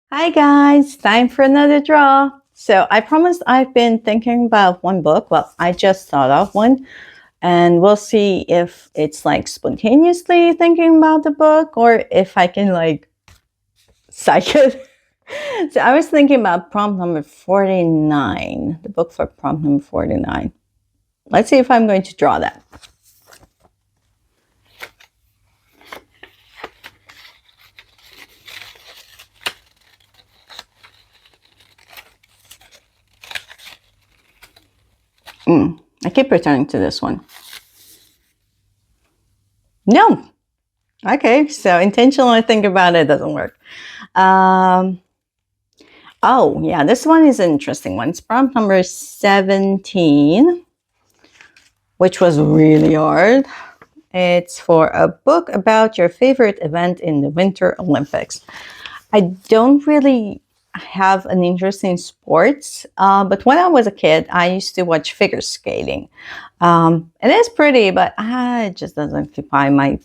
Hi guys, time for another draw. So I promised I've been thinking about one book. Well, I just thought of one and we'll see if it's like spontaneously thinking about the book or if I can like psych it. So I was thinking about prompt number 49, the book for prompt number 49. Let's see if I'm going to draw that. I keep returning to this one. No. Okay, so intentionally think about it doesn't work. Oh, yeah, this one is an interesting one. It's prompt number 17, which was really hard. It's for a book about your favorite event in the Winter Olympics. I don't really have an interest in sports, but when I was a kid, I used to watch figure skating. It is pretty, but it just doesn't occupy my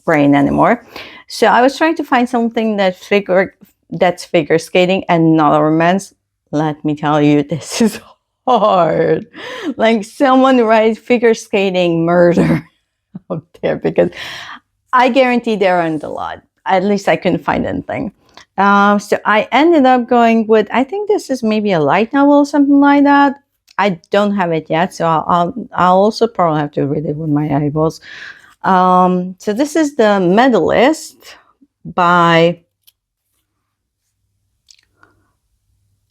brain anymore. So I was trying to find something that's figure skating and not a romance. Let me tell you, this is hard. Like someone write figure skating murder out there because I guarantee there aren't a lot. At least I couldn't find anything. So I ended up going with, I think this is maybe a light novel, something like that. I don't have it yet, so I'll also probably have to read it with my eyeballs. So this is the Medalist by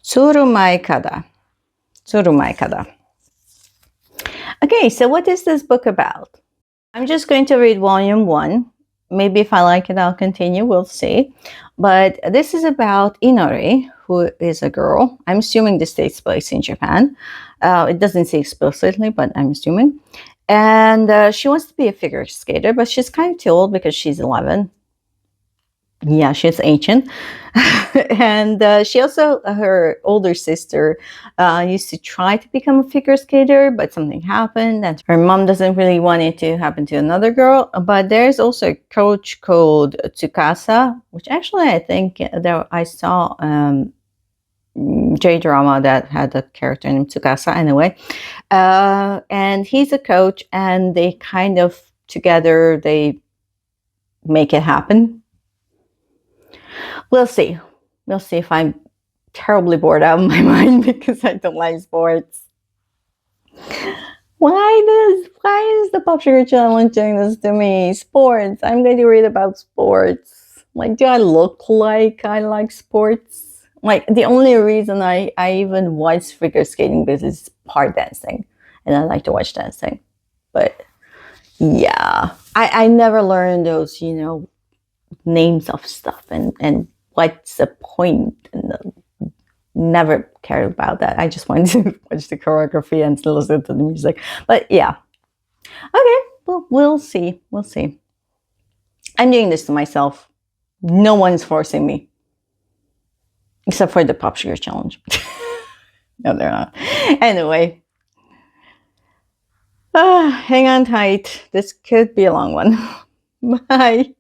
Tsurumaikada. Okay, so what is this book about? I'm just going to read volume 1. Maybe if I like it, I'll continue. We'll see. But this is about Inori, who is a girl. I'm assuming this takes place in Japan. It doesn't say explicitly, but I'm assuming. And she wants to be a figure skater, but she's kind of too old because she's 11. Yeah, she's ancient. And she also, her older sister used to try to become a figure skater, but something happened and her mom doesn't really want it to happen to another girl. But there's also a coach called Tsukasa, which actually I think that I saw J-drama that had a character named Tsukasa anyway. And he's a coach and they kind of together, they make it happen. We'll see. We'll see if I'm terribly bored out of my mind because I don't like sports. Why is the PopSugar Challenge doing this to me? Sports. I'm going to read about sports. Like, do I look like I like sports? Like, the only reason I even watch figure skating because it's part dancing. And I like to watch dancing. But, yeah. I never learned those, names of stuff and what's the point, and never cared about that. I just wanted to watch the choreography and listen to the music. But yeah, okay, well, we'll see. I'm doing this to myself. No one's forcing me, except for the PopSugar Challenge. No, they're not. Anyway, hang on tight. This could be a long one. Bye.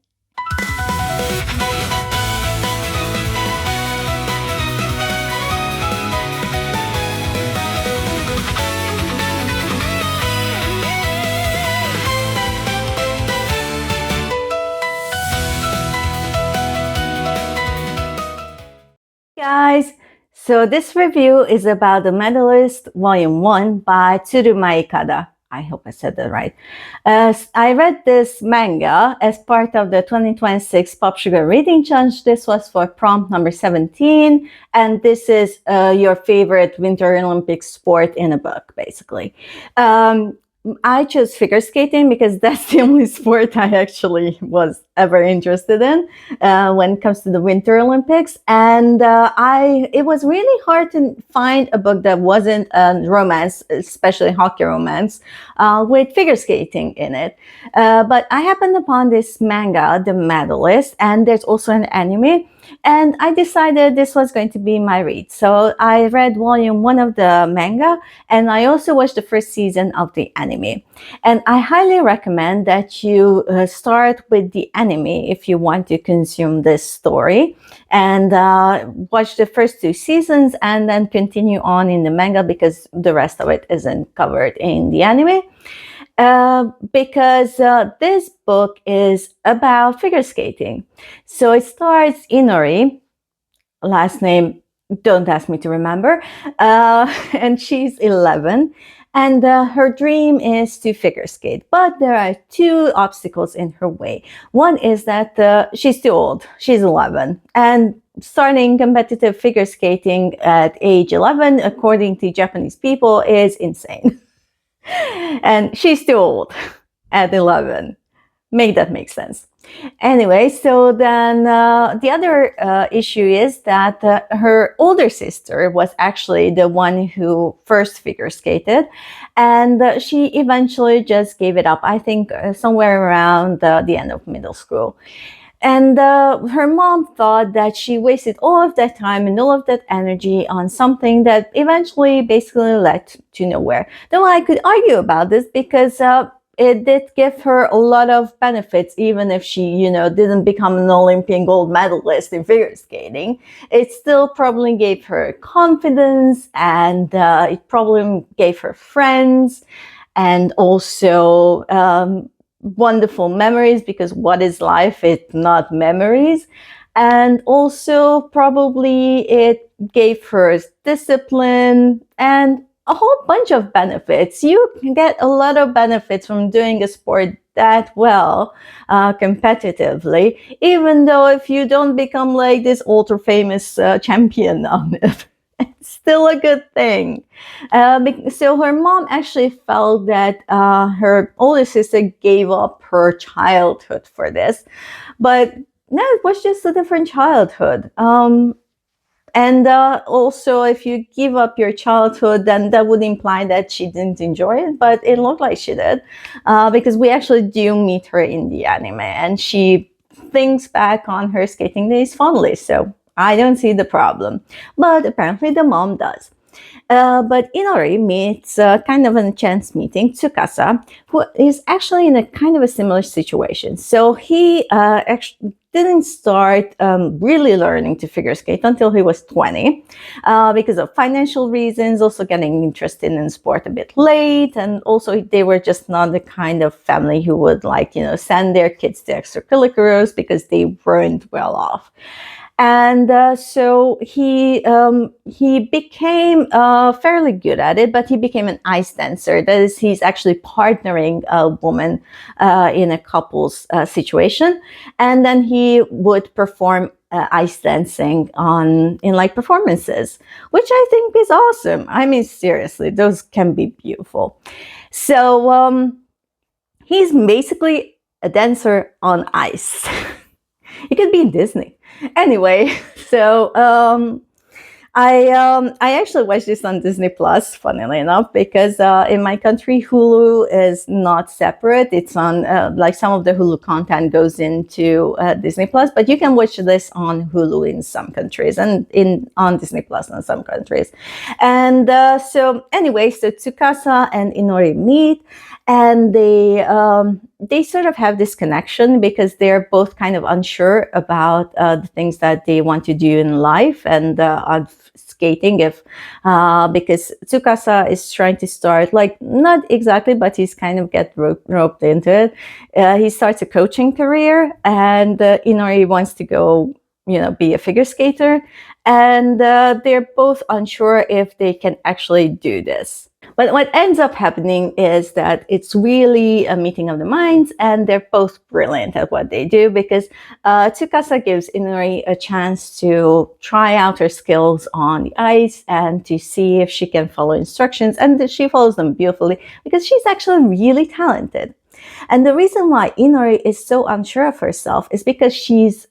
Guys, so this review is about The Medalist Volume 1 by Tsurumaikada. I hope I said that right. I read this manga as part of the 2026 PopSugar Reading Challenge. This was for prompt number 17, and this is your favorite Winter Olympics sport in a book, basically. I chose figure skating because that's the only sport I actually was ever interested in when it comes to the Winter Olympics. And it was really hard to find a book that wasn't a romance, especially hockey romance, with figure skating in it. But I happened upon this manga, The Medalist, and there's also an anime. And I decided this was going to be my read. So I read volume 1 of the manga, and I also watched the first season of the anime. And I highly recommend that you start with the anime if you want to consume this story, and watch the first 2 seasons and then continue on in the manga, because the rest of it isn't covered in the anime. Because this book is about figure skating. So it stars Inori, last name, don't ask me to remember, and she's 11. And her dream is to figure skate, but there are 2 obstacles in her way. One is that she's too old. She's 11. And starting competitive figure skating at age 11, according to Japanese people, is insane. And she's too old at 11. Make that make sense. Anyway, so then the other issue is that her older sister was actually the one who first figure skated, and she eventually just gave it up, I think somewhere around the end of middle school. And her mom thought that she wasted all of that time and all of that energy on something that eventually basically led to nowhere. Though I could argue about this, because it did give her a lot of benefits, even if she, didn't become an Olympian gold medalist in figure skating. It still probably gave her confidence, and it probably gave her friends, and also wonderful memories, because what is life if not memories? And also probably it gave her discipline and a whole bunch of benefits. You can get a lot of benefits from doing a sport that well, competitively, even though if you don't become like this ultra famous champion of it, it's still a good thing. So her mom actually felt that her older sister gave up her childhood for this, but no, it was just a different childhood. And also, if you give up your childhood, then that would imply that she didn't enjoy it, but it looked like she did, because we actually do meet her in the anime, and she thinks back on her skating days fondly, so I don't see the problem. But apparently the mom does. But Inori meets kind of a chance meeting Tsukasa, who is actually in a kind of a similar situation. So he actually didn't start really learning to figure skate until he was 20, because of financial reasons, also getting interested in sport a bit late, and also they were just not the kind of family who would send their kids to extracurriculars because they weren't well off. And so he became fairly good at it, but he became an ice dancer. That is, he's actually partnering a woman in a couple's situation, and then he would perform ice dancing in like performances, which I think is awesome. I mean, seriously, those can be beautiful. So he's basically a dancer on ice. He could be in Disney. Anyway, so I actually watched this on Disney Plus, funnily enough, because in my country Hulu is not separate. It's on like some of the Hulu content goes into Disney Plus, but you can watch this on Hulu in some countries and on Disney Plus in some countries. And so anyway, so Tsukasa and Inori meet, and they sort of have this connection because they're both kind of unsure about the things that they want to do in life, and on skating, because Tsukasa is trying to start, like, not exactly, but he's kind of get roped into it. He starts a coaching career, and Inori wants to go be a figure skater, and they're both unsure if they can actually do this. But what ends up happening is that it's really a meeting of the minds, and they're both brilliant at what they do, because Tsukasa gives Inori a chance to try out her skills on the ice and to see if she can follow instructions, and she follows them beautifully because she's actually really talented. And the reason why Inori is so unsure of herself is because she's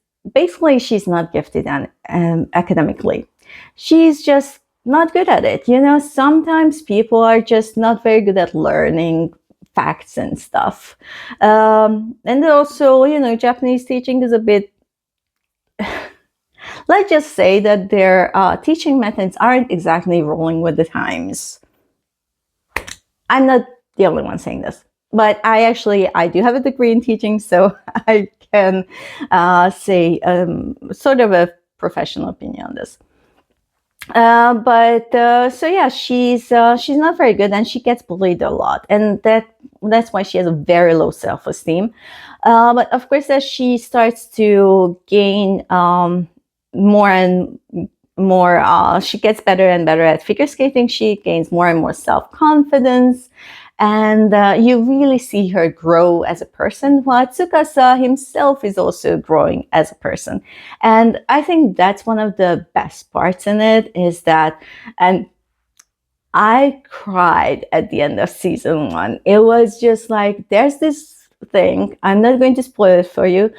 not gifted academically. She's just not good at it. Sometimes people are just not very good at learning facts and stuff. And also, Japanese teaching is a bit let's just say that their teaching methods aren't exactly rolling with the times. I'm not the only one saying this, but I do have a degree in teaching, so I can say sort of a professional opinion on this. So yeah, she's not very good, and she gets bullied a lot, and that's why she has a very low self-esteem. But of course, as she starts to gain more and more, she gets better and better at figure skating. She gains more and more self-confidence, and you really see her grow as a person, while Tsukasa himself is also growing as a person. And I think that's one of the best parts in it, is that, and I cried at the end of season 1. It was just like, there's this thing, I'm not going to spoil it for you,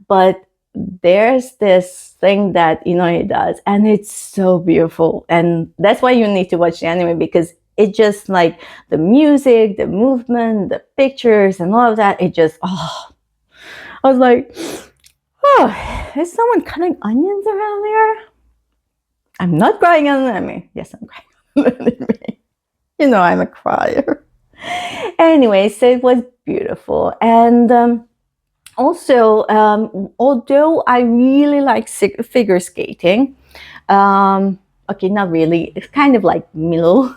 but there's this thing that Inori does, and it's so beautiful. And that's why you need to watch the anime, because it just, like, the music, the movement, the pictures, and all of that, it just, I was like, oh, is someone cutting onions around there? I'm not crying on an anime. Yes, I'm crying on an anime. You know, I'm a crier. Anyway, so it was beautiful. And also, although I really like figure skating, okay, not really, it's kind of like Milo,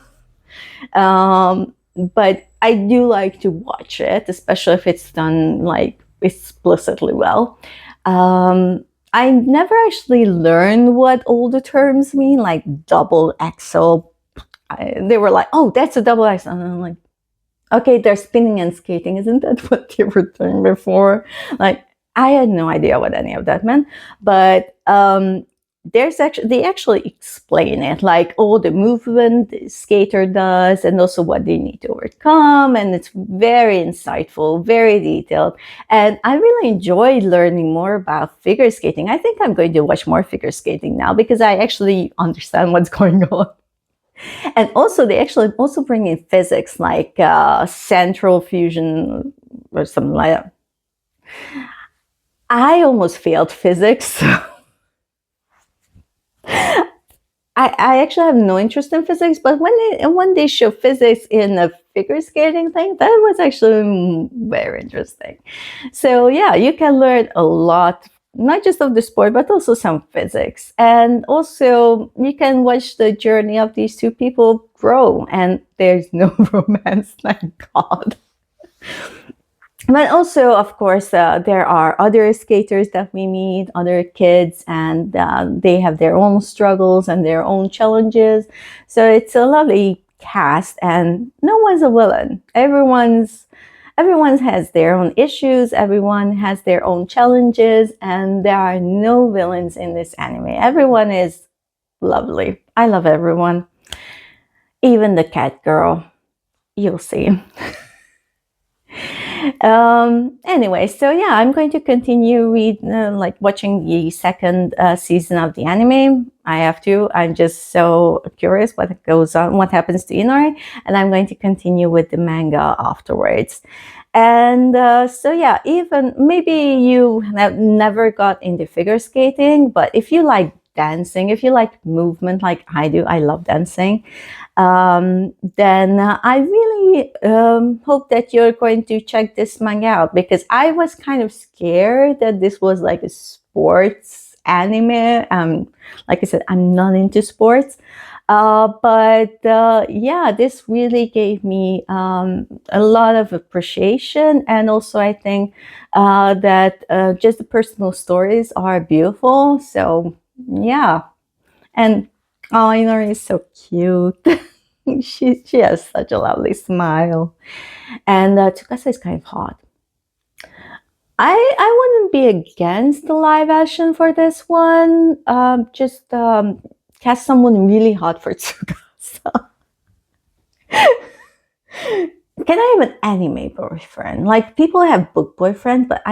but I do like to watch it, especially if it's done like explicitly well. I never actually learned what all the terms mean, like double axel. They were like, oh, that's a double axel. And I'm like, okay, they're spinning and skating. Isn't that what they were doing before? Like, I had no idea what any of that meant. But they actually explain it, like all the movement the skater does, and also what they need to overcome. And it's very insightful, very detailed. And I really enjoyed learning more about figure skating. I think I'm going to watch more figure skating now, because I actually understand what's going on. And also, they actually also bring in physics, like central fusion or something like that. I almost failed physics. I actually have no interest in physics, but when they show physics in a figure skating thing, that was actually very interesting. So yeah, you can learn a lot, not just of the sport, but also some physics. And also, you can watch the journey of these two people grow, and there's no romance, thank God. But also, of course, there are other skaters that we meet, other kids, and they have their own struggles and their own challenges. So it's a lovely cast, and no one's a villain. Everyone has their own issues, everyone has their own challenges, and there are no villains in this anime. Everyone is lovely. I love everyone. Even the cat girl. You'll see. Anyway, so yeah, I'm going to continue watching the second season of the anime. I have to. I'm just so curious what goes on, what happens to Inori, and I'm going to continue with the manga afterwards. And so yeah, even maybe you have never got into figure skating, but if you like dancing, if you like movement like I do, I love dancing, then I really hope that you're going to check this manga out, because I was kind of scared that this was like a sports anime. Like I said, I'm not into sports. But yeah, this really gave me a lot of appreciation. And also, I think that just the personal stories are beautiful. So yeah. And oh, Inori is so cute. She has such a lovely smile. And Tsukasa is kind of hot. I wouldn't be against the live action for this one. Just cast someone really hot for Tsukasa. Can I have an anime boyfriend? Like, people have book boyfriends, but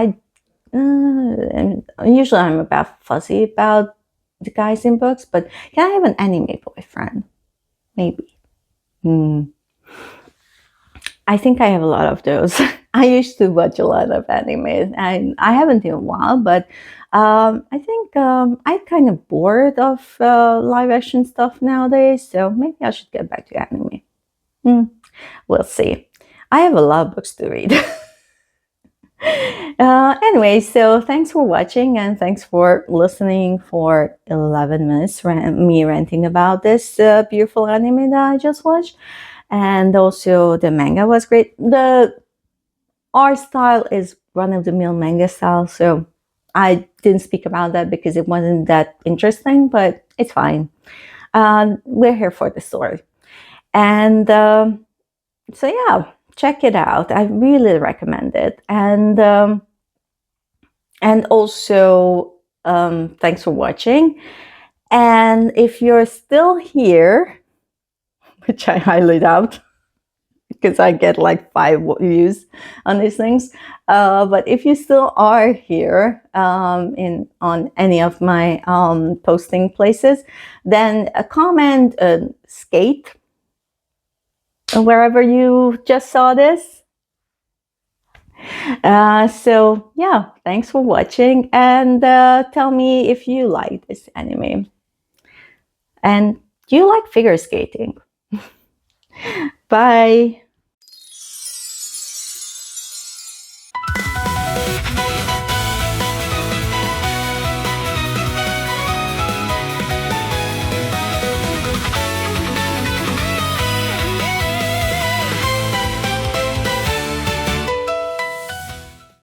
usually I'm about fuzzy about the guys in books. But can I have an anime boyfriend? Maybe. I think I have a lot of those. I used to watch a lot of anime, and I haven't in a while, but I think I'm kind of bored of live action stuff nowadays, so maybe I should get back to anime. Hmm, we'll see. I have a lot of books to read. Anyway, so thanks for watching and thanks for listening for 11 minutes, me ranting about this beautiful anime that I just watched. And also, the manga was great. The art style is run-of-the-mill manga style, so I didn't speak about that because it wasn't that interesting, but it's fine. We're here for the story. And so, yeah, check it out. I really recommend it. And also, thanks for watching. And if you're still here, which I highly doubt, because I get like 5 views on these things. But if you still are here on any of my posting places, then comment skate wherever you just saw this. So yeah, thanks for watching, and tell me if you like this anime. And do you like figure skating? Bye.